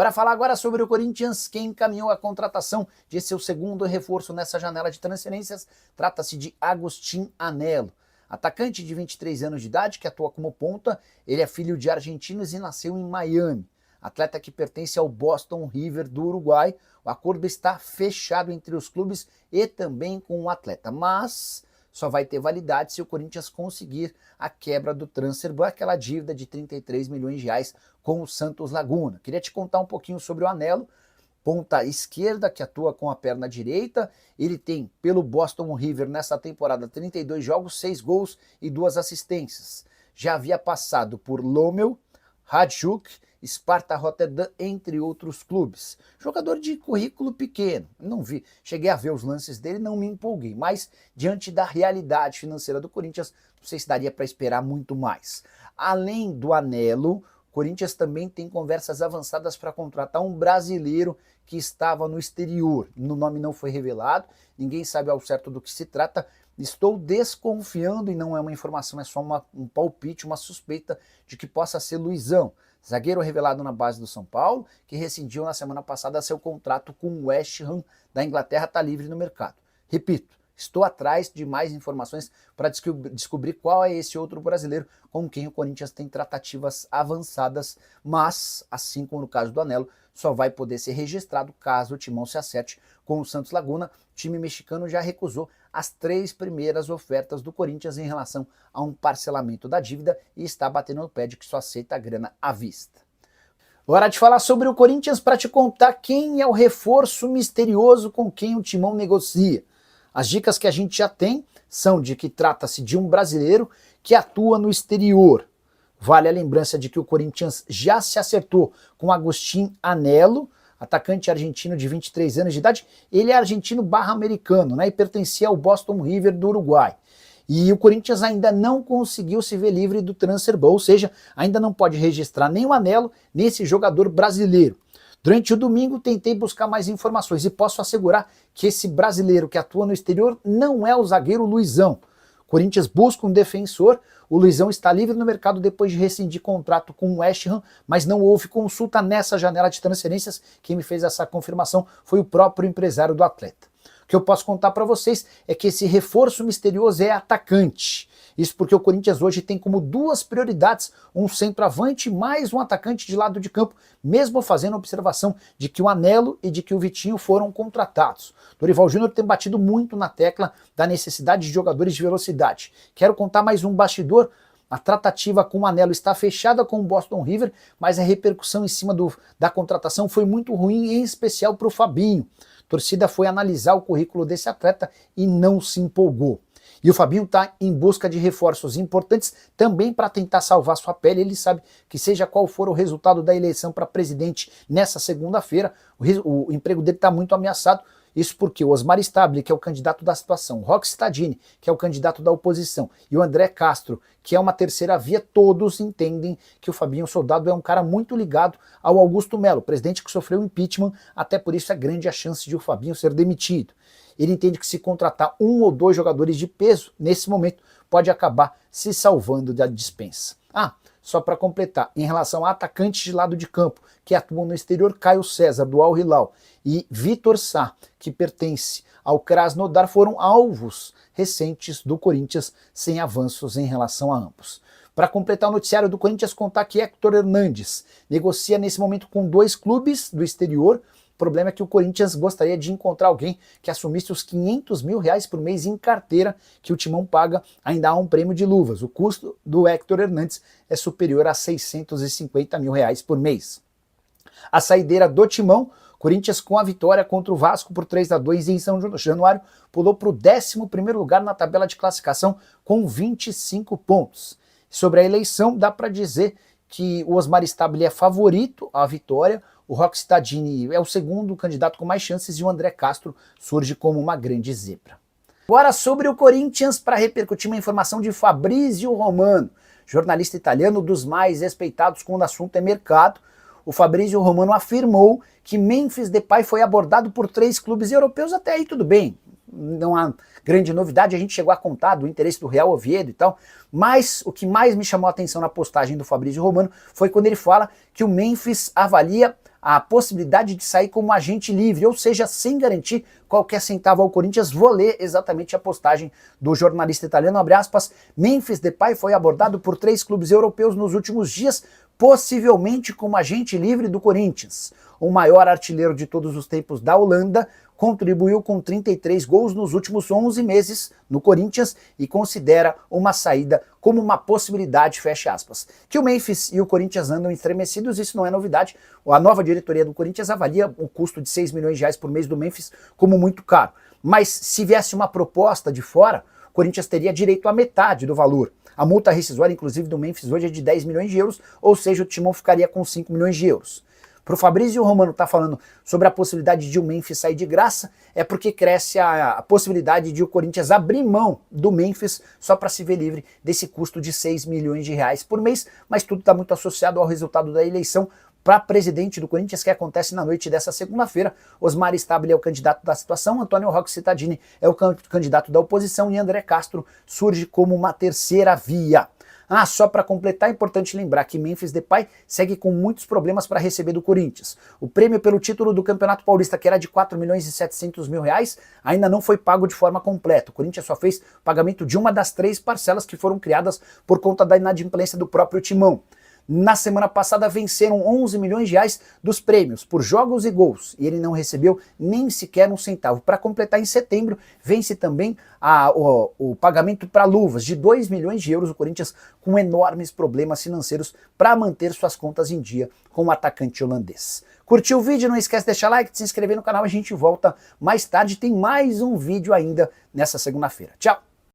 Para falar agora sobre o Corinthians, quem encaminhou a contratação de seu segundo reforço nessa janela de transferências, trata-se de Agustín Anello. Atacante de 23 anos de idade, que atua como ponta, ele é filho de argentinos e nasceu em Miami. Atleta que pertence ao Boston River do Uruguai. O acordo está fechado entre os clubes e também com o atleta, mas só vai ter validade se o Corinthians conseguir a quebra do transfer ban, aquela dívida de 33 milhões de reais com o Santos Laguna. Queria te contar um pouquinho sobre o Anello, ponta esquerda que atua com a perna direita. Ele tem pelo Boston River nessa temporada 32 jogos, 6 gols e 2 assistências. Já havia passado por Lommel, Hajduk, Sparta Rotterdam, entre outros clubes. Jogador de currículo pequeno, não vi, cheguei a ver os lances dele, não me empolguei, mas diante da realidade financeira do Corinthians, não sei se daria para esperar muito mais. Além do Anello, o Corinthians também tem conversas avançadas para contratar um brasileiro que estava no exterior. O nome não foi revelado, ninguém sabe ao certo do que se trata. Estou desconfiando, e não é uma informação, é só um palpite, uma suspeita de que possa ser Luizão, zagueiro revelado na base do São Paulo, que rescindiu na semana passada seu contrato com o West Ham da Inglaterra, está livre no mercado. Repito, estou atrás de mais informações para descobrir qual é esse outro brasileiro com quem o Corinthians tem tratativas avançadas, mas, assim como no caso do Anello, só vai poder ser registrado caso o Timão se acerte com o Santos Laguna. O time mexicano já recusou as 3 primeiras ofertas do Corinthians em relação a um parcelamento da dívida e está batendo no pé de que só aceita a grana à vista. Hora de falar sobre o Corinthians para te contar quem é o reforço misterioso com quem o Timão negocia. As dicas que a gente já tem são de que trata-se de um brasileiro que atua no exterior. Vale a lembrança de que o Corinthians já se acertou com Agustín Anello, atacante argentino de 23 anos de idade. Ele é argentino/americano, né, e pertencia ao Boston River do Uruguai. E o Corinthians ainda não conseguiu se ver livre do transfer ban, ou seja, ainda não pode registrar nem o Anello, nem esse jogador brasileiro. Durante o domingo tentei buscar mais informações e posso assegurar que esse brasileiro que atua no exterior não é o zagueiro Luizão. O Corinthians busca um defensor, o Luizão está livre no mercado depois de rescindir contrato com o West Ham, mas não houve consulta nessa janela de transferências. Quem me fez essa confirmação foi o próprio empresário do atleta. O que eu posso contar para vocês é que esse reforço misterioso é atacante. Isso porque o Corinthians hoje tem como 2 prioridades um centroavante mais um atacante de lado de campo, mesmo fazendo a observação de que o Anello e de que o Vitinho foram contratados. Dorival Júnior tem batido muito na tecla da necessidade de jogadores de velocidade. Quero contar mais um bastidor. A tratativa com o Anello está fechada com o Boston River, mas a repercussão em cima da contratação foi muito ruim, em especial para o Fabinho. A torcida foi analisar o currículo desse atleta e não se empolgou. E o Fabinho está em busca de reforços importantes também para tentar salvar sua pele. Ele sabe que seja qual for o resultado da eleição para presidente nessa segunda-feira, o emprego dele está muito ameaçado. Isso porque o Osmar Stabile, que é o candidato da situação, o Roque Stadini, que é o candidato da oposição, e o André Castro, que é uma terceira via, todos entendem que o Fabinho Soldado é um cara muito ligado ao Augusto Melo, presidente que sofreu impeachment, até por isso é grande a chance de o Fabinho ser demitido. Ele entende que se contratar 1 ou 2 jogadores de peso, nesse momento, pode acabar se salvando da dispensa. Só para completar, em relação a atacantes de lado de campo que atuam no exterior, Caio César, do Al Hilal, e Vitor Sá, que pertence ao Krasnodar, foram alvos recentes do Corinthians, sem avanços em relação a ambos. Para completar o noticiário do Corinthians, contar que Héctor Hernandes negocia nesse momento com 2 clubes do exterior. O problema é que o Corinthians gostaria de encontrar alguém que assumisse os 500 mil reais por mês em carteira que o Timão paga. Ainda há um prêmio de luvas. O custo do Héctor Hernandes é superior a 650 mil reais por mês. A saideira do Timão, Corinthians com a vitória contra o Vasco por 3-2 em São Januário, pulou para o 11º lugar na tabela de classificação com 25 pontos. Sobre a eleição, dá para dizer que o Osmar Stabile é favorito à vitória, o Roque Stadini é o segundo candidato com mais chances e o André Castro surge como uma grande zebra. Agora sobre o Corinthians, para repercutir uma informação de Fabrizio Romano, jornalista italiano dos mais respeitados quando o assunto é mercado. O Fabrizio Romano afirmou que Memphis Depay foi abordado por 3 clubes europeus. Até aí tudo bem, não há grande novidade, a gente chegou a contar do interesse do Real Oviedo e tal, mas o que mais me chamou a atenção na postagem do Fabrizio Romano foi quando ele fala que o Memphis avalia a possibilidade de sair como agente livre, ou seja, sem garantir qualquer centavo ao Corinthians. Vou ler exatamente a postagem do jornalista italiano, abre aspas, Memphis Depay foi abordado por 3 clubes europeus nos últimos dias, possivelmente como agente livre do Corinthians. O maior artilheiro de todos os tempos da Holanda contribuiu com 33 gols nos últimos 11 meses no Corinthians e considera uma saída como uma possibilidade, fecha aspas. Que o Memphis e o Corinthians andam estremecidos, isso não é novidade. A nova diretoria do Corinthians avalia o custo de 6 milhões de reais por mês do Memphis como muito caro. Mas se viesse uma proposta de fora, o Corinthians teria direito à metade do valor. A multa rescisória, inclusive, do Memphis hoje é de 10 milhões de euros, ou seja, o Timão ficaria com 5 milhões de euros. Para o Fabrício Romano estar falando sobre a possibilidade de o Memphis sair de graça, é porque cresce a possibilidade de o Corinthians abrir mão do Memphis só para se ver livre desse custo de 6 milhões de reais por mês, mas tudo está muito associado ao resultado da eleição para presidente do Corinthians, que acontece na noite dessa segunda-feira. Osmar Stabile é o candidato da situação, Antônio Roque Cittadini é o candidato da oposição e André Castro surge como uma terceira via. Só para completar, é importante lembrar que Memphis Depay segue com muitos problemas para receber do Corinthians. O prêmio pelo título do Campeonato Paulista, que era de 4 milhões e 700 mil reais, ainda não foi pago de forma completa. O Corinthians só fez pagamento de uma das 3 parcelas que foram criadas por conta da inadimplência do próprio Timão. Na semana passada venceram 11 milhões de reais dos prêmios por jogos e gols e ele não recebeu nem sequer um centavo. Para completar, em setembro vence também o pagamento para luvas de 2 milhões de euros. O Corinthians com enormes problemas financeiros para manter suas contas em dia com o atacante holandês. Curtiu o vídeo? Não esquece de deixar like, de se inscrever no canal. A gente volta mais tarde, tem mais um vídeo ainda nessa segunda-feira. Tchau!